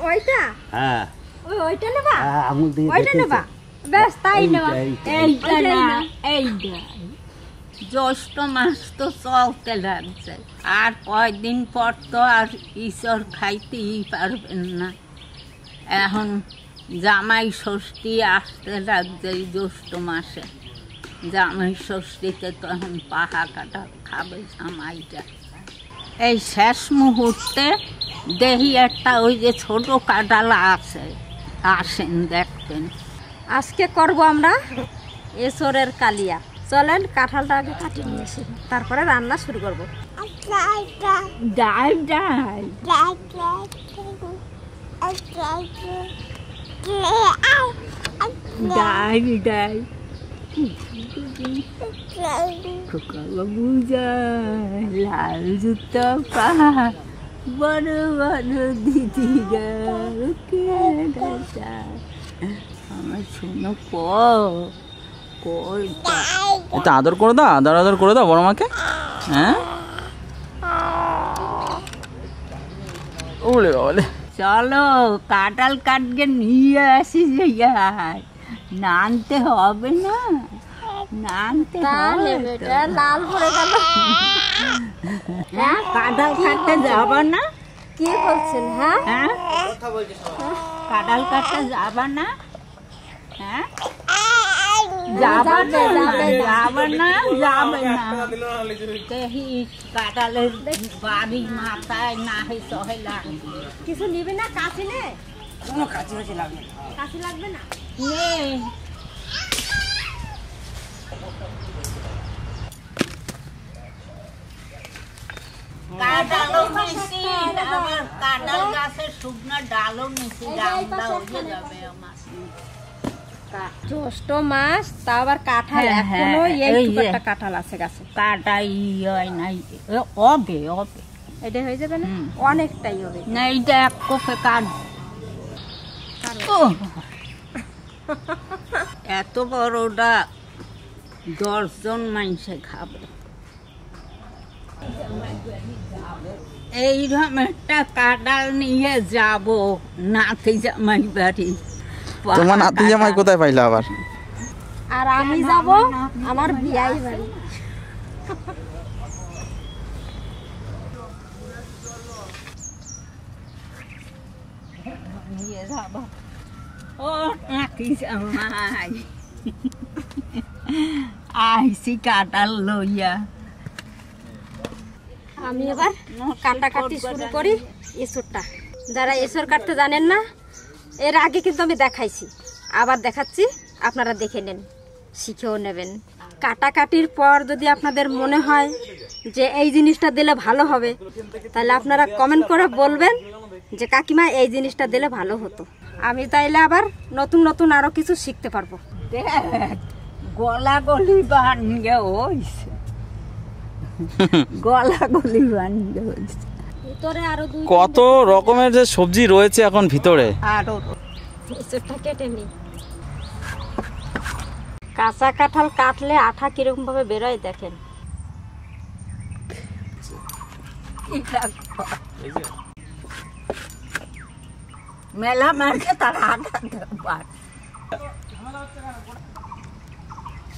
ওইটা হ্যাঁ ওইটা নেবা আঙুল দিয়ে ওইটা নেবা বেশ তাই নেবা এইটা না এইটা জ্যৈষ্ঠ মাস তো চলতে লাগছে আর কয়দিন পর তো আর ঈশ্বর খাইতেই পারবেন না এখন জামাই ষষ্ঠী আসতে লাগছে এই জ্যৈষ্ঠ মাসে জামাই ষষ্ঠীতে তো এখন পাহা কাটা খাবে জামাইটা এই শেষ মুহূর্তে দেখি একটা ওই যে ছোট কাঁঠাল আছে আসেন দেখবেন আজকে করব আমরা এসরের কালিয়া চলেন কাঁঠালটা আগে কাটি নিয়ে আসি তারপরে রান্না শুরু করব ডাল ডাল ডাল ডাল বুঝা লাল জুতো পা বড় বড় দিদি আমার শোনো এটা আদর করে দাও আদর করে দাও বড় মাকে হ্যাঁ ওলে বলে চলো কাঁঠাল কাটকে নিয়ে আসি যে নানতে হবে না নানতে লাল পড়ে গেল হ্যাঁ কাঁঠাল কাটতে যাবা না কি বলছেন হ্যাঁ হ্যাঁ কাঁঠাল কাটতে যাবা না হ্যাঁ যাবে না কাঁঠালের বাড়ি মাথায় না হয় সহে লাগবে কিছু নিবে না কাছে নে কোনো কাছে লাগবে কাছে লাগবে না নে কাঁঠালও নিছি আবার কাঁঠাল গাছের শুকনো ডালও নিছি ডালটা উঠে যাবে আমার জ্যৈষ্ঠ মাস তা আবার কাঁঠাল এখনো এইটুকুটা কাঁঠাল আছে গাছে কাটাই হয় নাই হবে হবে এটা হয়ে যাবে না অনেকটাই হবে না এইটা এক কোপে কাট এত বড়টা 10 জন মানুষে খাবে এইরকম একটা কাঁঠাল নিয়ে যাব নাতি জামাই বাড়ি তোমার নাতি জামাই কোথায় পাইলা আবার আর আমি যাব আমার বিয়াই বাড়ি নিয়ে যাব ও নাতি জামাই আইসি কাঁঠাল লইয়া আমি এবার কাটাকাটি শুরু করি এসরটা যারা এসর কাটতে জানেন না এর আগে কিন্তু আমি দেখাইছি আবার দেখাচ্ছি আপনারা দেখে নেন শিখেও নেবেন কাটাকাটির পর যদি আপনাদের মনে হয় যে এই জিনিসটা দিলে ভালো হবে তাহলে আপনারা কমেন্ট করে বলবেন যে কাকিমা এই জিনিসটা দিলে ভালো হতো আমি তাইলে আবার নতুন নতুন আরো কিছু শিখতে পারবো গলা গলি বানিয়ে হইছে গলা গলি বানিয়ে হইছে ভিতরে আরো কত রকমের যে সবজি রয়েছে এখন ভিতরে আরো এসরটা কেটে নি কাঁচা কাঁঠাল কাটলে আঠা কিরকম ভাবে বেরোয় দেখেন মেলা মারকে তার আঠা পার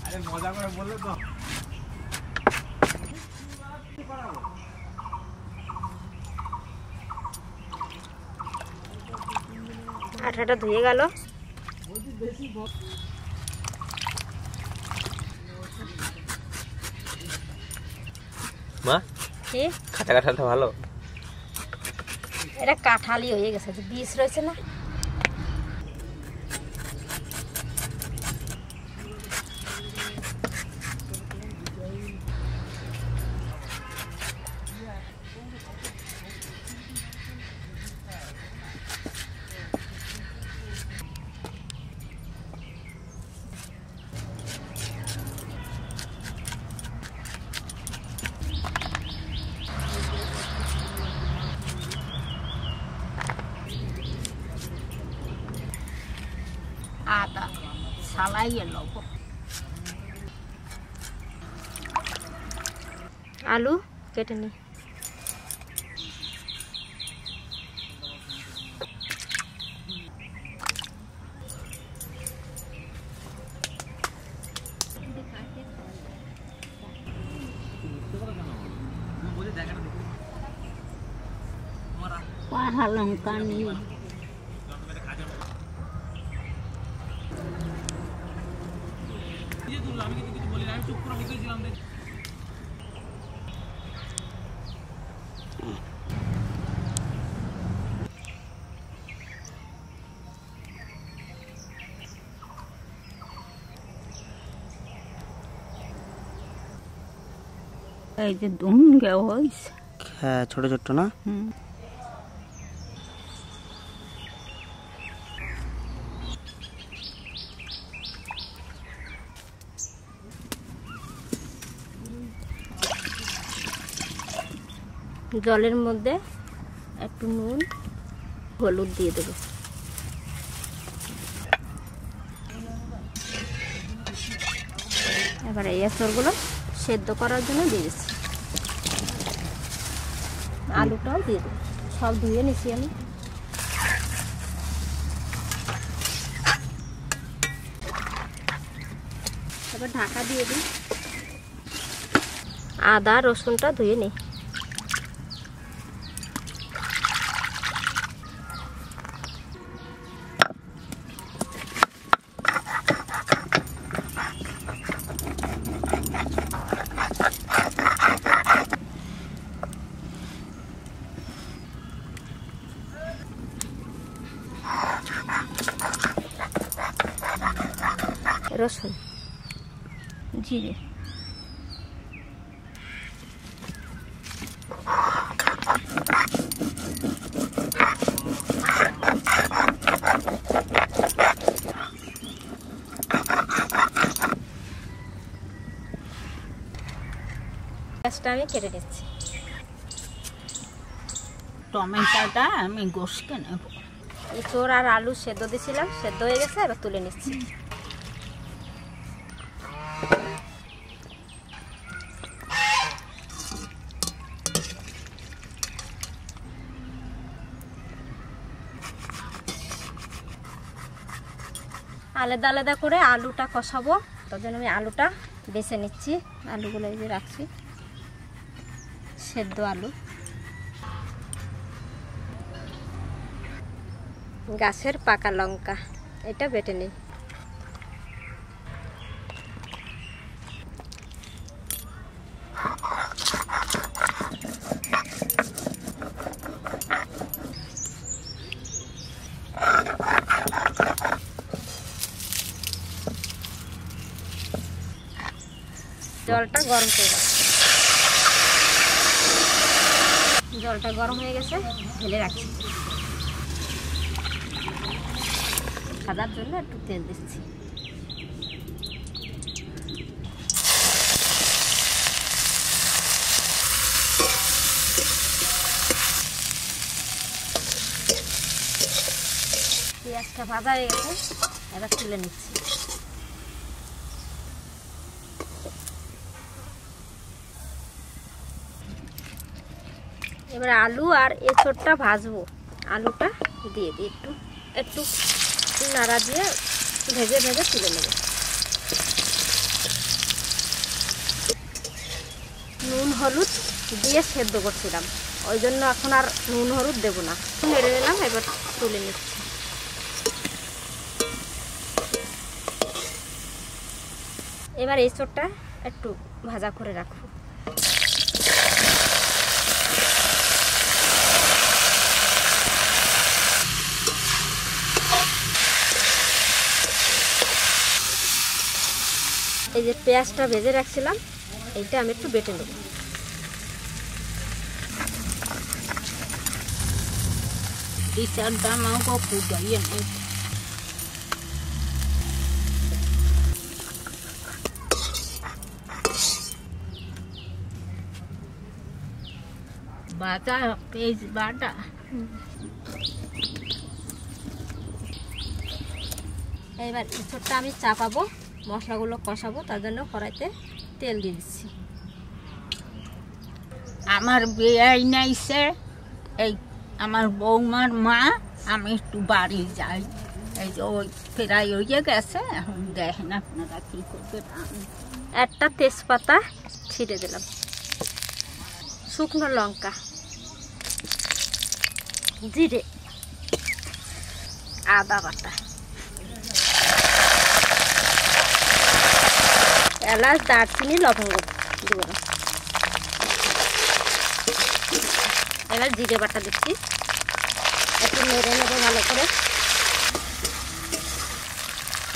আরে মজা করে বললে তো আঠাটা ধুয়ে গেল মা কি খাটা কাঁঠালটা ভালো এটা কাঁঠালই হয়ে গেছে যে বীজ রয়েছে না আদা ছালাইয়ে লব আলু কেটে নি রাখা লঙ্কা নিয়ে এই যে দুনগে হয়েছে। হ্যাঁ, ছোট ছোট না? জলের মধ্যে একটু নুন হলুদ দিয়ে দেবো। এবারে এই এঁচড়গুলো সেদ্ধ করার জন্য দিয়ে দিচ্ছি। আলুটাও দিয়ে দেবো, সব ধুয়ে নিচ্ছি আমি। এবার ঢাকা দিয়ে দিই। আদা রসুনটা ধুয়ে নিই। রসুন, জিরে, পেঁয়াজটা আমি কেটে নিচ্ছি। টমেটোটা আমি গোসকে নেব। এঁচড় আর আলু সেদ্ধ দিয়েছিলাম, সেদ্ধ হয়ে গেছে, এবার তুলে নিচ্ছি। আলাদা আলাদা করে আলুটা কষাবো, তার জন্য আমি আলুটা বেছে নিচ্ছি। আলুগুলো এই যে রাখছি, সেদ্ধ আলু। গাছের পাকা লঙ্কা, এটা বেটে নিই। জলটা গরম করে দাও। জলটা গরম হয়ে গেছে, ঢেলে রাখছি। ভাজার জন্য একটু তেল দিচ্ছি। পেঁয়াজটা ভাজা হয়ে গেছে, এবার তুলে নিচ্ছি। এবার আলু আর এঁচড়টা ভাজবো। আলুটা দিয়ে দিই, একটু একটু নাড়া দিয়ে ভেজে ভেজে তুলে নেব। নুন হলুদ দিয়ে সেদ্ধ করছিলাম, ওই জন্য এখন আর নুন হলুদ দেবো না। নেড়ে নিলাম, এবার তুলে নিচ্ছি। এবার এঁচড়টা একটু ভাজা করে রাখবো। এই যে পেঁয়াজটা ভেজে রাখছিলাম, এইটা আমি একটু বেটে নেব। বাটা পেঁয়াজ বাটা। এবার এঁচড়টা আমি চাপাবো, মশলাগুলো কষাবো, তার জন্য কড়াইতে তেল দিয়ে দিচ্ছি। আমার বেয়াই নাইছে, এই আমার বৌমার মা, আমি একটু বাড়ি যাই। এই যে ওই প্রায় হয়ে গেছে, এখন দেখেন আপনারা কী করবে। একটা তেজপাতা ছিটে দিলাম, শুকনো লঙ্কা, জিরে, আদা বাটা, এলাচ, দারচিনি, লবঙ্গ দিব না। এবার জিরে বাটা দিচ্ছি, একটু নেড়ে নেড়ে ভালো করে।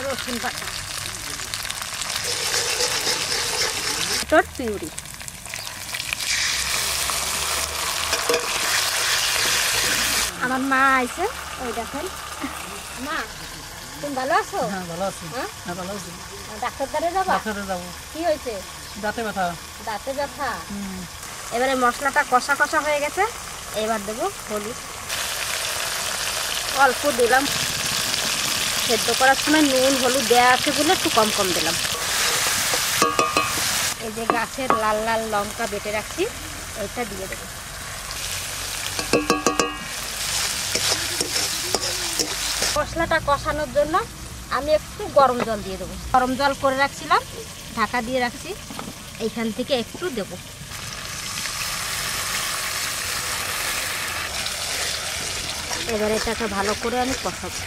রসুন বাটা, টমেটোর পিউরি, আমার মা আইছে, ওই দেখেন। মা তুমি ভালো আছো? হ্যাঁ ভালো আছি। হ্যাঁ? হ্যাঁ ভালো আছি। ডাক্তার দ্বারে যাবা? ডাক্তারে যাবো। কি হয়েছে? দাঁতে ব্যথা। দাঁতে ব্যথা। এবারে মশলাটা কষা কষা হয়ে গেছে, এবার দেবো হলুদ, অল্প দিলাম। সেদ্ধ করার সময় নুন হলুদ দেওয়া আছে বলে একটু কম কম দিলাম। এই যে গাছের লাল লাল লঙ্কা বেটে রাখছি, এইটা দিয়ে দেবো। মশলাটা কষানোর জন্য আমি একটু গরম জল দিয়ে দেবো। গরম জল করে রাখছিলাম, ঢাকা দিয়ে রাখছি, এইখান থেকে একটু দেবো। এবারে এটাকে ভালো করে আমি কষাবো।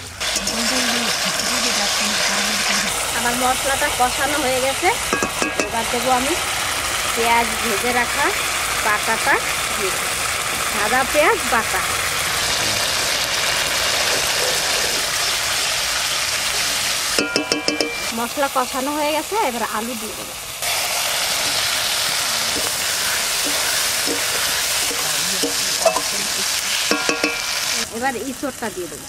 আমার মশলাটা কষানো হয়ে গেছে, এবার দেবো আমি পেঁয়াজ ভেজে রাখা বাটাটা দিয়ে দেবো। সাদা পেঁয়াজ বাটা, মশলা কষানো হয়ে গেছে, এবার আলু দিয়ে দেবো। এবার ইঁচড়টা দিয়ে দেবো।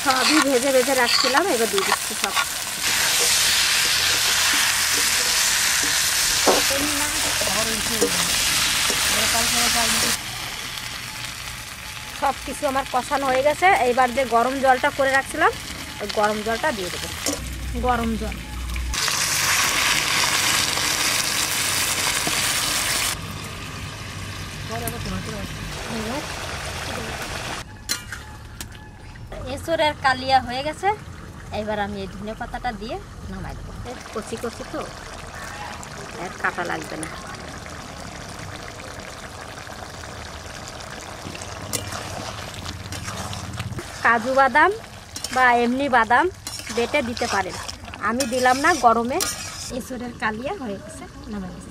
সবই ভেজে ভেজে রাখছিলাম, এবার দিয়ে দিচ্ছি সব। সব কিছু আমার কষানো হয়ে গেছে, এইবার যে গরম জলটা করে রাখছিলাম, ওই গরম জলটা দিয়ে দেবো। গরম জল, এঁচড়ের কালিয়া হয়ে গেছে, এবার আমি এই ধনে পাতাটা দিয়ে নামাই দেবো। কচি কচি তো, আর কাটা লাগবে না। কাজু বাদাম বা এমনি বাদাম বেটে দিতে পারেন, আমি দিলাম না। গরমে এঁচড়ের কালিয়া হয়ে গেছে, নামাই দিচ্ছি।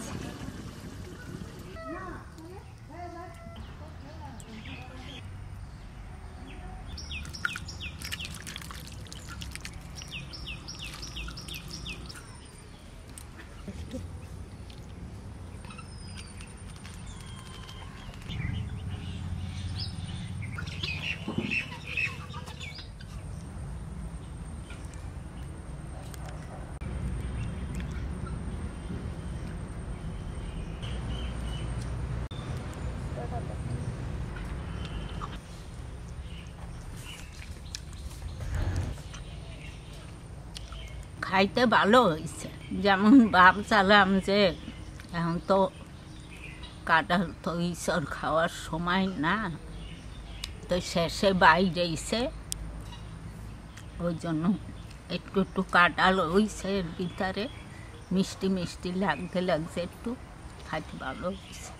খাইতে ভালো হয়েছে। যেমন ভাবছিলাম যে এখন তো কাঁঠাল তো ঈশ্বর খাওয়ার সময় না, তো শেষে বাইরেছে, ওই জন্য একটু একটু কাঁঠাল হয়েছে, এর ভিতরে মিষ্টি মিষ্টি লাগতে লাগছে, একটু খাইতে ভালো হয়েছে।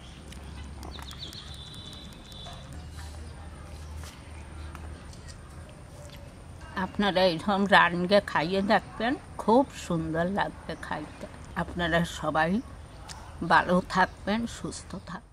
আপনারা এরকম রান্না খাইয়ে দেখবেন, খুব সুন্দর লাগবে খাইতে। আপনারা সবাই ভালো থাকবেন, সুস্থ থাকবেন।